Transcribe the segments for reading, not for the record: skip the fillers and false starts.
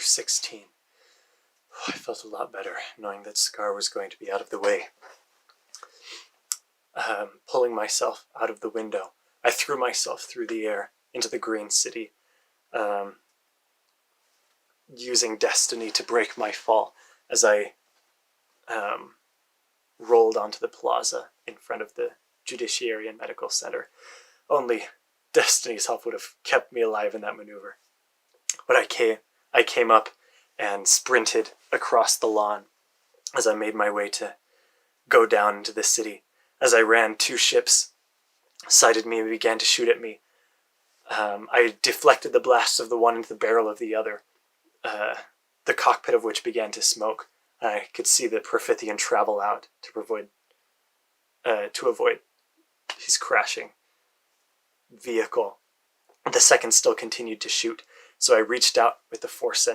16. I felt a lot better knowing that Scar was going to be out of the way. Pulling myself out of the window, I threw myself through the air into the green city, using destiny to break my fall as I rolled onto the plaza in front of the Judiciary and Medical Center. Only destiny's help would have kept me alive in that maneuver. But I came up and sprinted across the lawn as I made my way to go down into the city. As I ran, 2 ships sighted me and began to shoot at me. I deflected the blasts of the one into the barrel of the other, the cockpit of which began to smoke. I could see the Profithian travel out to avoid his crashing vehicle. The second still continued to shoot, so I reached out with the force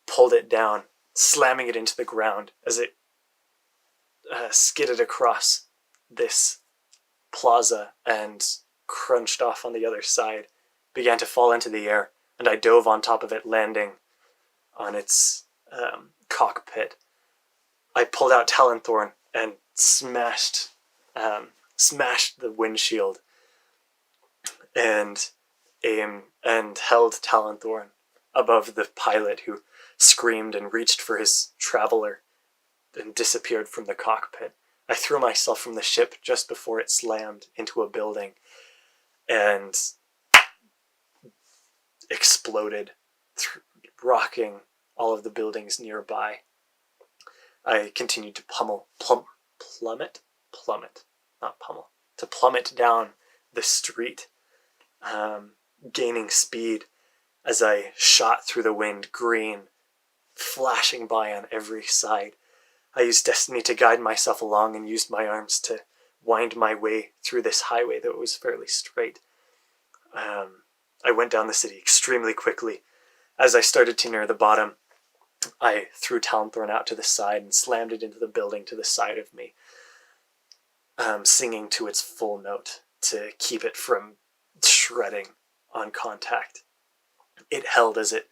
pulled it down, slamming it into the ground as it skidded across this plaza and crunched off on the other side, began to fall into the air, and I dove on top of it, landing on its cockpit. I pulled out Talonthorn and smashed the windshield and held Talonthorn above the pilot, who screamed and reached for his traveler and disappeared from the cockpit. I threw myself from the ship just before it slammed into a building and exploded, rocking all of the buildings nearby. I continued to plummet down the street, gaining speed as I shot through the wind, green, flashing by on every side. I used destiny to guide myself along and used my arms to wind my way through this highway that was fairly straight. I went down the city extremely quickly. As I started to near the bottom, I threw Talonthorn out to the side and slammed it into the building to the side of me, singing to its full note to keep it from shredding on contact. It held as it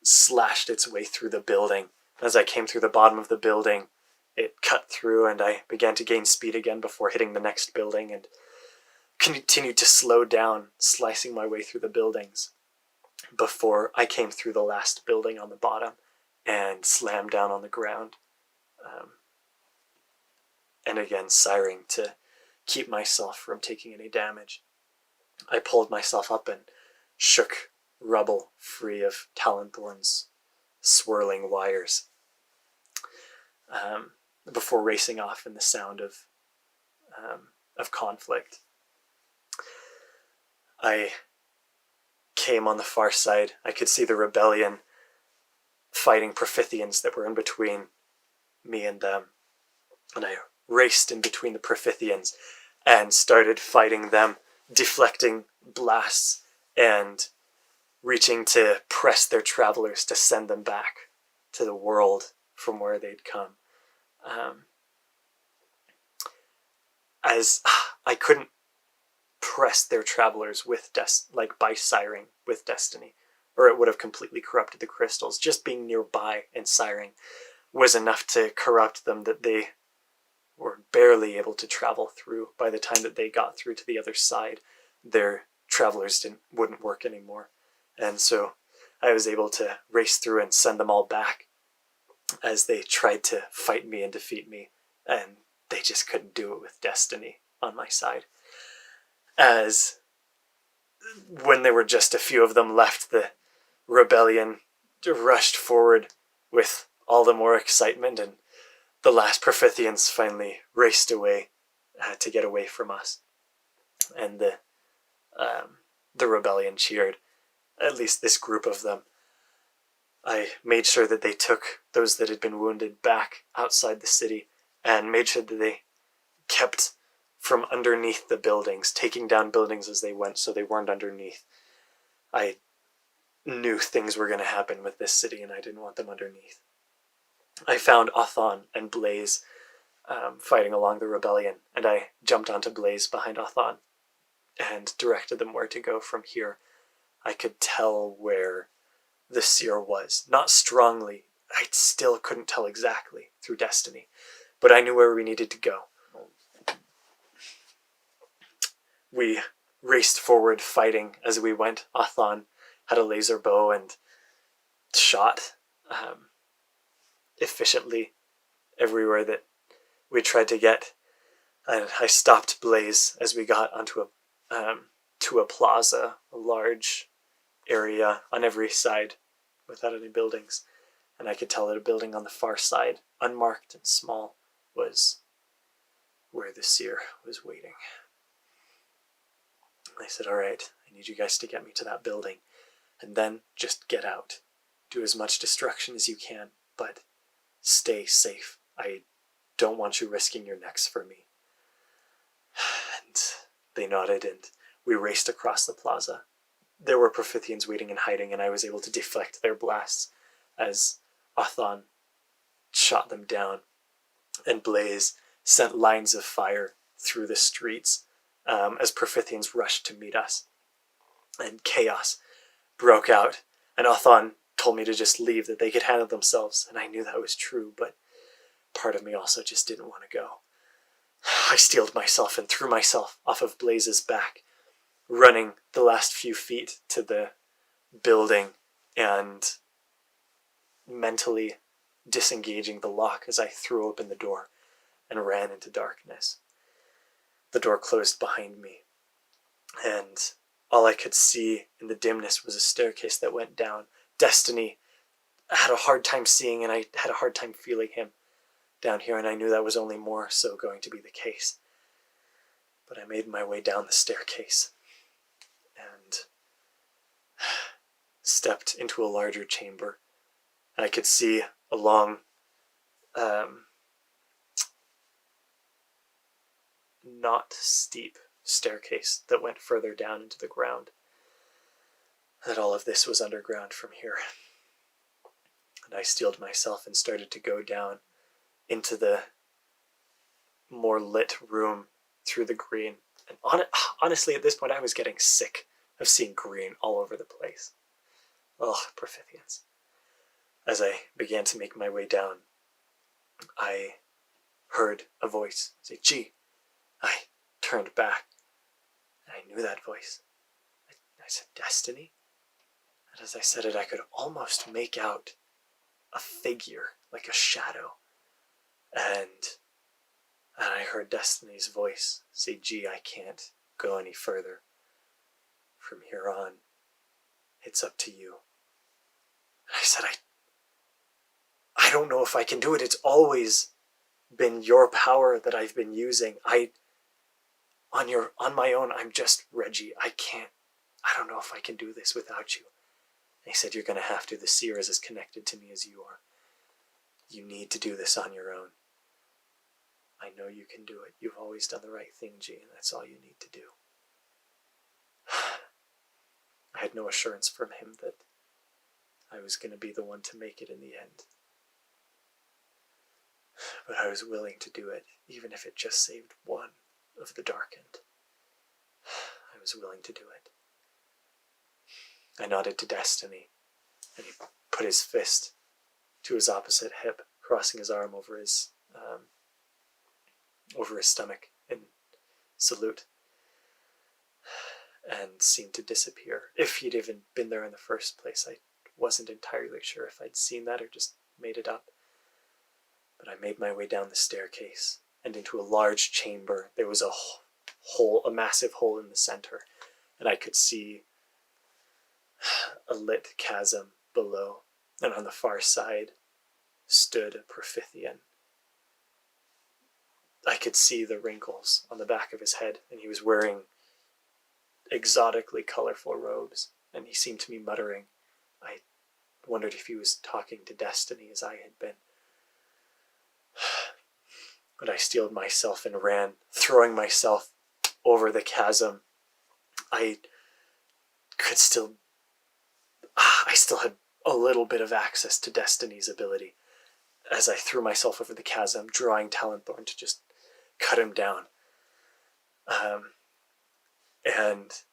slashed its way through the building. As I came through the bottom of the building, it cut through and I began to gain speed again before hitting the next building and continued to slow down, slicing my way through the buildings before I came through the last building on the bottom and slammed down on the ground. And again, siring to keep myself from taking any damage. I pulled myself up and shook rubble free of Talonthorn's swirling wires, before racing off in the sound of conflict. I came on the far side. I could see the rebellion fighting Profithians that were in between me and them, and I raced in between the Profithians and started fighting them, deflecting blasts and reaching to press their travelers to send them back to the world from where they'd come. As I couldn't press their travelers with by siring with destiny, or it would have completely corrupted the crystals. Just being nearby and siring was enough to corrupt them that they were barely able to travel through. By the time that they got through to the other side, their travelers wouldn't work anymore. And so I was able to race through and send them all back as they tried to fight me and defeat me, and they just couldn't do it with destiny on my side. As when there were just a few of them left, the rebellion rushed forward with all the more excitement, and the last Profithians finally raced away to get away from us. And the rebellion cheered, at least this group of them. I made sure that they took those that had been wounded back outside the city and made sure that they kept from underneath the buildings, taking down buildings as they went so they weren't underneath. I knew things were going to happen with this city and I didn't want them underneath. I found Othon and Blaze fighting along the rebellion, and I jumped onto Blaze behind Othon and directed them where to go from here. I could tell where the Seer was. Not strongly. I still couldn't tell exactly through destiny, but I knew where we needed to go. We raced forward, fighting as we went. Athon had a laser bow and shot efficiently everywhere that we tried to get. And I stopped Blaze as we got onto to a plaza, a large area on every side without any buildings. And I could tell that a building on the far side, unmarked and small, was where the Seer was waiting. I said, all right, I need you guys to get me to that building, and then just get out. Do as much destruction as you can, but stay safe. I don't want you risking your necks for me. And they nodded, and we raced across the plaza. There were Prophithians waiting and hiding, and I was able to deflect their blasts as Athon shot them down, and Blaze sent lines of fire through the streets as Prophithians rushed to meet us. And chaos broke out, and Athon told me to just leave, that they could handle themselves, and I knew that was true, but part of me also just didn't want to go. I steeled myself and threw myself off of Blaze's back, running the last few feet to the building and mentally disengaging the lock as I threw open the door and ran into darkness. The door closed behind me, and all I could see in the dimness was a staircase that went down. Destiny had a hard time seeing, and I had a hard time feeling him down here, and I knew that was only more so going to be the case. But I made my way down the staircase and stepped into a larger chamber. I could see a long not steep staircase that went further down into the ground. That all of this was underground from here. And I steeled myself and started to go down into the more lit room through the green. And honestly, at this point, I was getting sick of seeing green all over the place. Ugh, Prophithians. As I began to make my way down, I heard a voice say, "Gee." I turned back, and I knew that voice. I said, "Destiny?" And as I said it, I could almost make out a figure, like a shadow. And I heard Destiny's voice say, "Gee, I can't go any further. From here on, it's up to you." And I said, I don't know if I can do it. It's always been your power that I've been using. On my own, I'm just Reggie. I don't know if I can do this without you. And he said, "You're going to have to. The Seer is as connected to me as you are. You need to do this on your own. I know you can do it. You've always done the right thing, G, and that's all you need to do." I had no assurance from him that I was going to be the one to make it in the end. But I was willing to do it, even if it just saved one of the darkened. I was willing to do it. I nodded to Destiny, and he put his fist to his opposite hip, crossing his arm over his stomach in salute, and seemed to disappear. If he'd even been there in the first place, I wasn't entirely sure if I'd seen that or just made it up. But I made my way down the staircase and into a large chamber. There was a massive hole in the center, and I could see a lit chasm below, and on the far side stood a Prophithian. I could see the wrinkles on the back of his head, and he was wearing exotically colorful robes, and he seemed to be muttering. I wondered if he was talking to Destiny as I had been. But I steeled myself and ran, throwing myself over the chasm. I still had a little bit of access to Destiny's ability as I threw myself over the chasm, drawing Talonthorn to just cut him down. And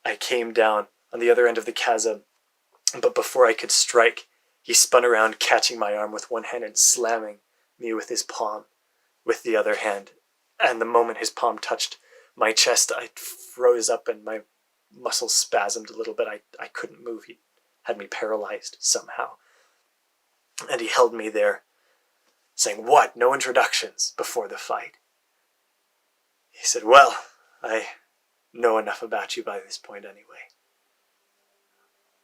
I came down on the other end of the chasm, But before I could strike, he spun around, catching my arm with one hand and slamming me with his palm with the other hand. And the moment his palm touched my chest, I froze up and my muscles spasmed a little bit. I couldn't move. He had me paralyzed somehow. And he held me there, saying, "What? No introductions before the fight?" He said, "Well, I know enough about you by this point anyway.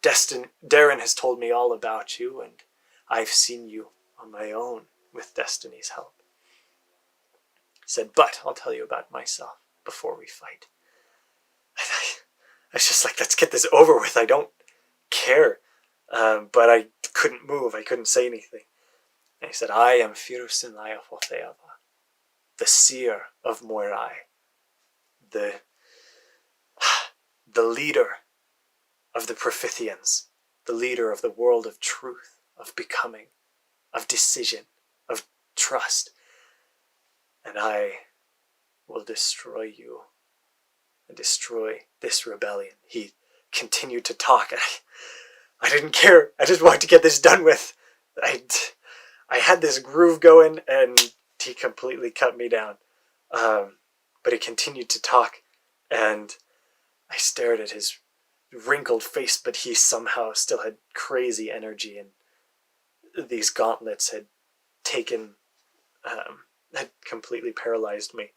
Darren has told me all about you, and I've seen you on my own with Destiny's help." He said, "But I'll tell you about myself before we fight." I was just like, let's get this over with. I don't care. But I couldn't move. I couldn't say anything. And he said, "I am Firusin Layafotheava, the Seer of Moirai, the leader of the Profithians, the leader of the world of truth, of becoming, of decision, of trust. And I will destroy you and destroy this rebellion." He continued to talk, and I didn't care. I just wanted to get this done with. I had this groove going, and he completely cut me down. But he continued to talk, and I stared at his wrinkled face, but he somehow still had crazy energy, and these gauntlets had had completely paralyzed me.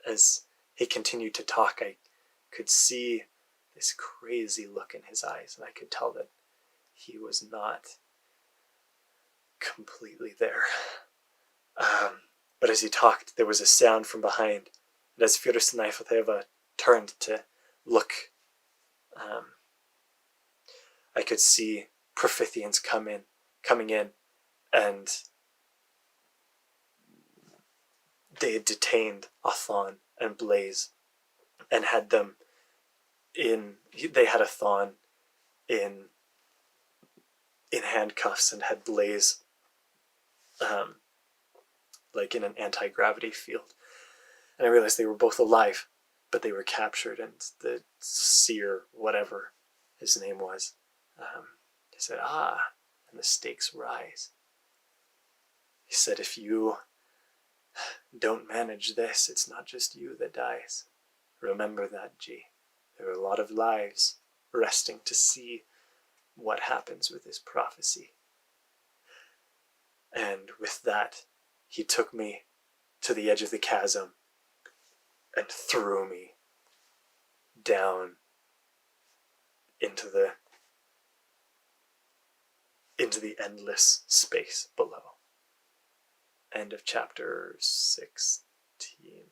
As he continued to talk, I could see this crazy look in his eyes, and I could tell that he was not completely there. But as he talked, there was a sound from behind, and as Firusin Layafotheava turned to look, I could see Profithians coming in, and they had detained Athon and Blaze, and had them they had Athon in handcuffs and had Blaze like in an anti-gravity field. And I realized they were both alive, but they were captured, and the Seer, whatever his name was, he said, and the stakes rise. He said, "If you don't manage this, it's not just you that dies. Remember that, G. There are a lot of lives resting to see what happens with this prophecy." And with that, he took me to the edge of the chasm and threw me down into the endless space below. End of chapter 16.